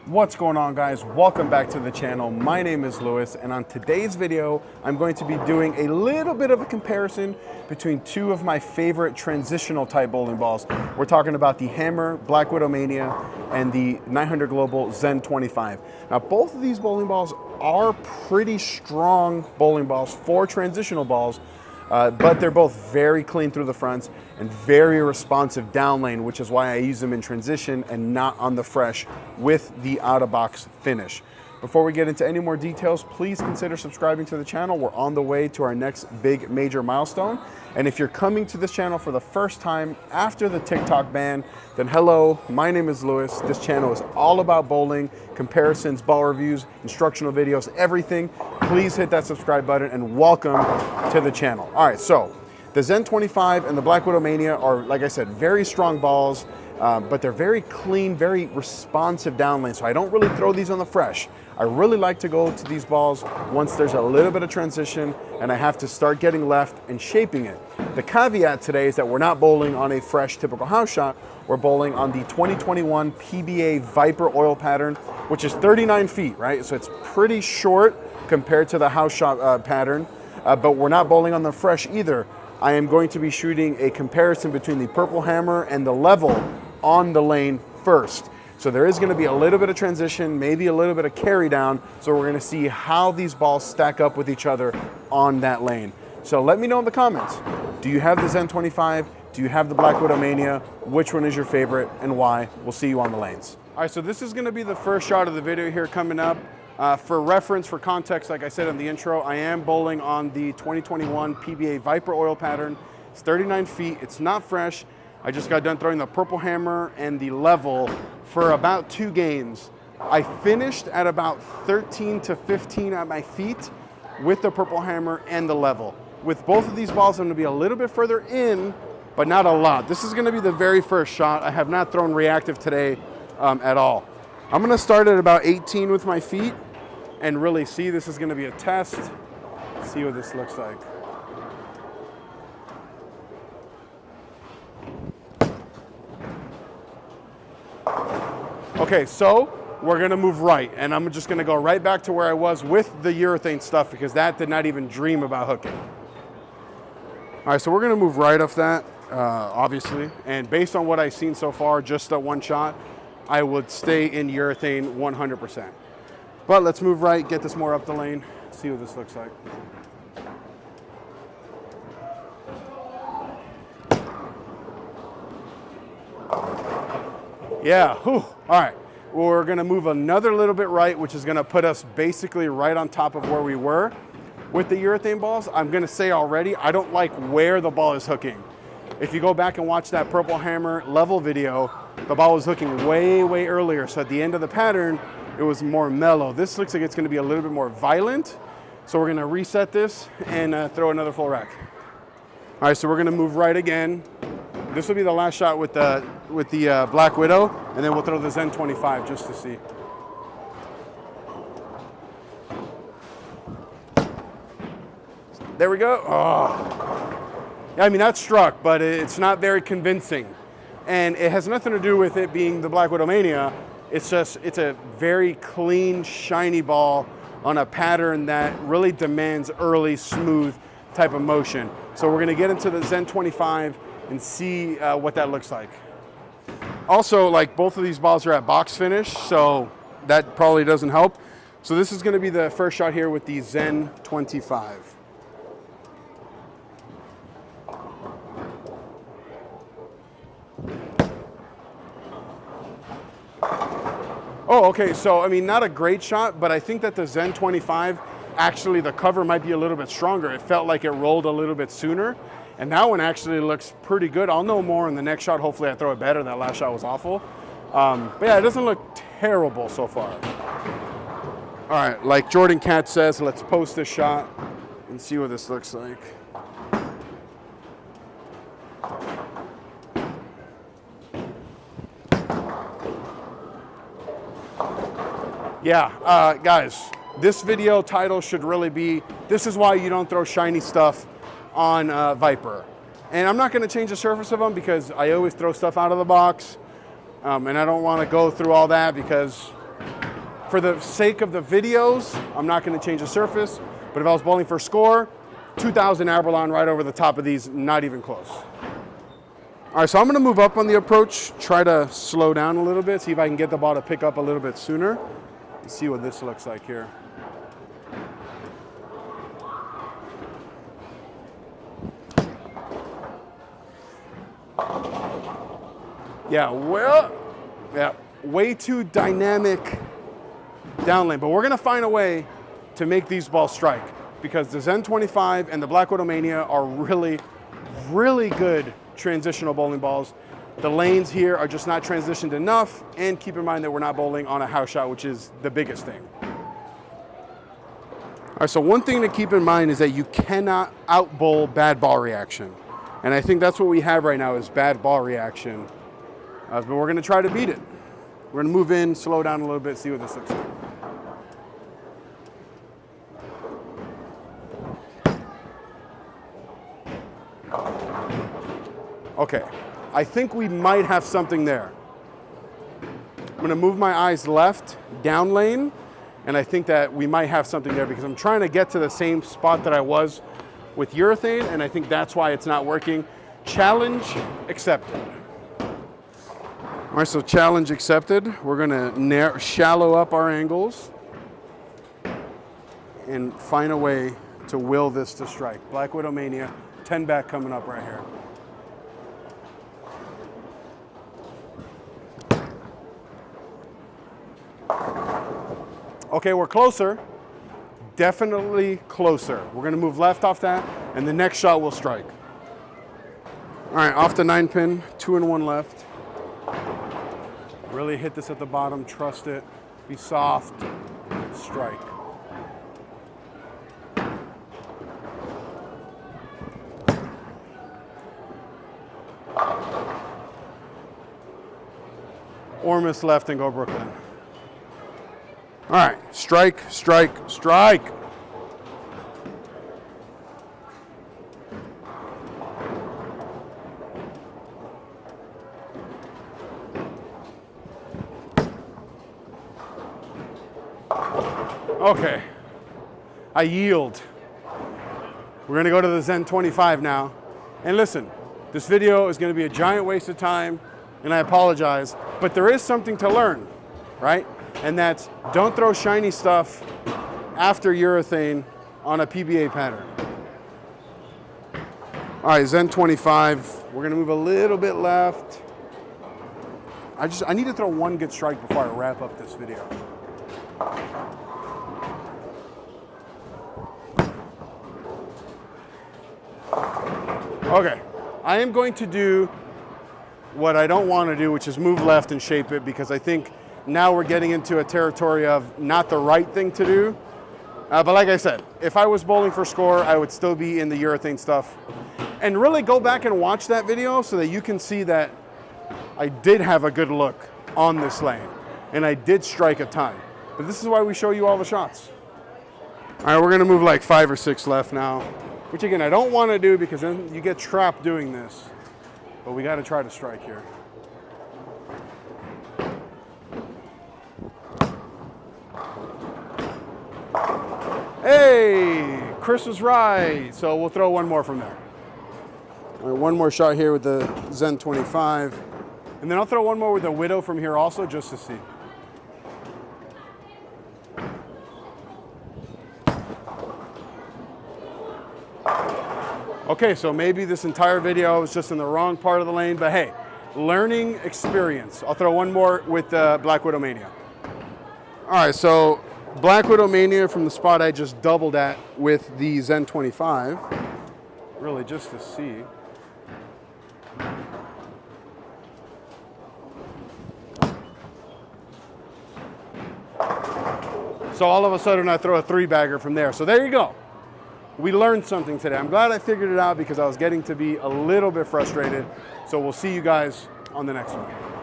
What's going on, guys? Welcome back to the channel. My name is Lewis, and on today's video I'm going to be doing a little bit of a comparison between two of my favorite transitional type bowling balls. We're talking about the Hammer Black Widow Mania and the 900 Global Zen 25. Now both of these bowling balls are pretty strong bowling balls for transitional balls, but they're both very clean through the fronts and very responsive down lane, which is why I use them in transition and not on the fresh with the out-of-box finish. Before we get into any more details, please consider subscribing to the channel. We're on the way to our next big major milestone. And if you're coming to this channel for the first time after the TikTok ban, then hello, my name is Lewis. This channel is all about bowling, comparisons, ball reviews, instructional videos, everything. Please hit that subscribe button and welcome to the channel. All right, so the Zen 25 and the Black Widow Mania are, like I said, very strong balls, but they're very clean, very responsive down lane. So I don't really throw these on the fresh. I really like to go to these balls once there's a little bit of transition and I have to start getting left and shaping it. The caveat today is that we're not bowling on a fresh typical house shot. We're bowling on the 2021 PBA Viper oil pattern, which is 39 feet, right? So it's pretty short compared to the house shot pattern, but we're not bowling on the fresh either. I am going to be shooting a comparison between the Purple Hammer and the level on the lane first. So there is going to be a little bit of transition, maybe a little bit of carry down. So we're going to see how these balls stack up with each other on that lane. So let me know in the comments. Do you have the Zen 25? Do you have the Black Widow Mania? Which one is your favorite and why? We'll see you on the lanes. All right, so this is going to be the first shot of the video here coming up. For reference, for context, like I said in the intro, I am bowling on the 2021 PBA Viper oil pattern. It's 39 feet. It's not fresh. I just got done throwing the Purple Hammer and the level for about 2 games. I finished at about 13 to 15 at my feet with the Purple Hammer and the level. With both of these balls, I'm going to be a little bit further in, but not a lot. This is going to be the very first shot. I have not thrown reactive today at all. I'm going to start at about 18 with my feet and really see. This is going to be a test. See what this looks like. Okay, so we're gonna move right, and I'm just gonna go right back to where I was with the urethane stuff because that did not even dream about hooking. All right, so we're gonna move right off that, obviously, and based on what I've seen so far, just that one shot, I would stay in urethane 100%. But let's move right, get this more up the lane, see what this looks like. Yeah, whew. All right. We're gonna move another little bit right, which is gonna put us basically right on top of where we were with the urethane balls. I'm gonna say already, I don't like where the ball is hooking. If you go back and watch that Purple Hammer level video, the ball was hooking way, way earlier. So at the end of the pattern, it was more mellow. This looks like it's gonna be a little bit more violent. So we're gonna reset this and throw another full rack. All right, so we're gonna move right again. This will be the last shot with the Black Widow, and then we'll throw the Zen 25 just to see. There we go. Oh. Yeah, I mean, that struck, but it's not very convincing. And it has nothing to do with it being the Black Widow Mania. It's just, it's a very clean, shiny ball on a pattern that really demands early, smooth type of motion. So we're gonna get into the Zen 25 and see what that looks like. Also, like, both of these balls are at box finish, so that probably doesn't help. So this is gonna be the first shot here with the Zen 25. Oh, okay, so I mean, not a great shot, but I think that the Zen 25, actually the cover might be a little bit stronger. It felt like it rolled a little bit sooner. And that one actually looks pretty good. I'll know more in the next shot. Hopefully I throw it better. That last shot was awful. But yeah, it doesn't look terrible so far. All right, like Jordan Cat says, let's post this shot and see what this looks like. Yeah, guys, this video title should really be, this is why you don't throw shiny stuff on Viper. And I'm not gonna change the surface of them because I always throw stuff out of the box. And I don't wanna go through all that because For the sake of the videos, I'm not gonna change the surface, but if I was bowling for score, 2,000 Aberlon right over the top of these, not even close. All right, so I'm gonna move up on the approach, try to slow down a little bit, see if I can get the ball to pick up a little bit sooner. Let's see what this looks like here. Yeah, well, yeah, way too dynamic down lane, but we're gonna find a way to make these balls strike because the Zen 25 and the Black Widow Mania are really, really good transitional bowling balls. The lanes here are just not transitioned enough, and keep in mind that we're not bowling on a house shot, which is the biggest thing. All right, so one thing to keep in mind is that you cannot out bowl bad ball reaction. And I think that's what we have right now is bad ball reaction. But we're gonna try to beat it. We're gonna move in, slow down a little bit, see what this looks like. Okay, I think we might have something there. I'm gonna move my eyes left, down lane, and I think that we might have something there because I'm trying to get to the same spot that I was with urethane, and I think that's why it's not working. Challenge accepted. All right, so challenge accepted. We're gonna shallow up our angles and find a way to will this to strike. Black Widow Mania, 10 back coming up right here. Okay, we're closer, definitely closer. We're gonna move left off that, and the next shot will strike. All right, off the 9 pin, 2 and 1 left. Really hit this at the bottom, trust it, be soft, strike. Or miss left and go Brooklyn. All right, strike, strike, strike. Okay, I yield. We're gonna go to the Zen 25 now. And listen, this video is gonna be a giant waste of time, and I apologize, but there is something to learn, right? And that's don't throw shiny stuff after urethane on a PBA pattern. All right, Zen 25. We're gonna move a little bit left. I need to throw one good strike before I wrap up this video. Okay, I am going to do what I don't want to do, which is move left and shape it, because I think now we're getting into a territory of not the right thing to do. But like I said, if I was bowling for score, I would still be in the urethane stuff. And really go back and watch that video so that you can see that I did have a good look on this lane, and I did strike a ton. But this is why we show you all the shots. All right, we're gonna move like 5 or 6 left now, which again, I don't wanna do because then you get trapped doing this. But we gotta try to strike here. Hey, Chris was right. So we'll throw one more from there. All right, one more shot here with the Zen 25. And then I'll throw one more with the Widow from here also, just to see. Okay, so maybe this entire video was just in the wrong part of the lane, but hey, learning experience. I'll throw one more with the Black Widow Mania. All right, so Black Widow Mania from the spot I just doubled at with the Zen 25. Really just to see. So all of a sudden I throw a 3-bagger from there. So there you go. We learned something today. I'm glad I figured it out because I was getting to be a little bit frustrated. So we'll see you guys on the next one.